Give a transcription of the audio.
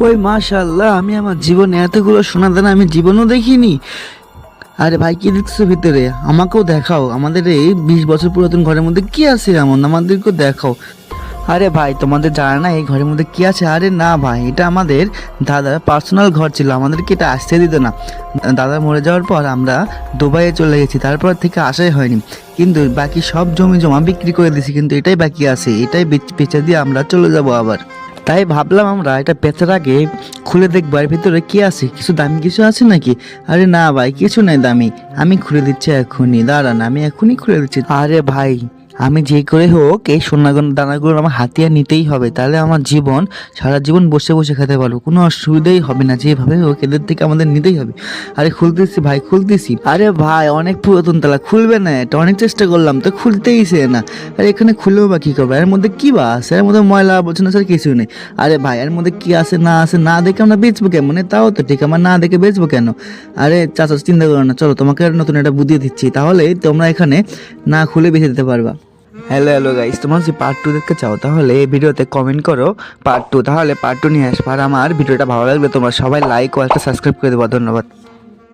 ওই মাশাআল্লাহ, আমি আমার জীবনে এতগুলো সোনা দানা আমি জীবনও দেখিনি। আরে ভাই, কি দেখছো ভিতরে? আমাকেও দেখাও। আমাদের এই 20 বছর পুরাতন ঘরের মধ্যে কি আছে এমন, আমাদেরকেও দেখাও। আরে ভাই, তোমাদের জানা না এই ঘরের মধ্যে কি আছে? আরে না ভাই, এটা আমাদের দাদার পার্সোনাল ঘর ছিল, আমাদেরকে এটা আসতে দিত না। দাদা মরে যাওয়ার পর আমরা দুবাইয়ে চলে গেছি, তারপর থেকে আসাই হয়নি। কিন্তু বাকি সব জমি জমা বিক্রি করে দিয়েছি, কিন্তু এটাই বাকি আছে, এটাই বেচে দিয়ে আমরা চলে যাব আবার। তাই ভাবলাম আমরা এটা বেচার আগে খুলে দেখবো এর ভিতরে কি আছে, কিছু দামি কিছু আছে নাকি। আরে না ভাই, কিছু নাই দামি। আমি খুলে দিচ্ছি এখনই, দাঁড়ান, আমি এখনই খুলে দিচ্ছি। আরে ভাই, আমি যে করে হোক এই দানাগুলো আমার হাতিয়া নিতেই হবে, তাহলে আমার জীবন সারা জীবন বসে বসে খেতে পারবো, কোনো অসুবিধাই হবে না। যেভাবে হোক এদের থেকে আমাদের নিতেই হবে। আরে খুলতেছি ভাই, খুলতেছি। আরে ভাই, অনেক পুরাতন তালা, খুলবে না এটা, অনেক চেষ্টা করলাম তো খুলতেইছে না। আরে এখানে খুলেও বা কি করবো? এর মধ্যে কি বা আছে? এর মধ্যে ময়লা আবর্জনা ছাড়া কিছুই নেই। আরে ভাই, এর মধ্যে কি আছে না আছে না দেখে আমরা বেচবো কেমন? তাও তো ঠিক, আমরা না দেখে বেচবো কেন? আরে চাচা, চিন্তা করো না, চলো তোমাকে আর নতুন একটা বুদ্ধি দিচ্ছি, তাহলে তোমরা এখানে না খুলে বেঁচে দিতে পারবা। হ্যালো হ্যালো গাইস, তোমরা যদি পার্ট 2 দেখতে চাও তাহলে এই ভিডিওতে কমেন্ট করো পার্ট 2, তাহলে পার্ট 2 নিয়ে আসবো। আর আমার ভিডিওটা ভালো লাগলে তোমরা সবাই লাইক ও একটা সাবস্ক্রাইব করে দেবো। ধন্যবাদ।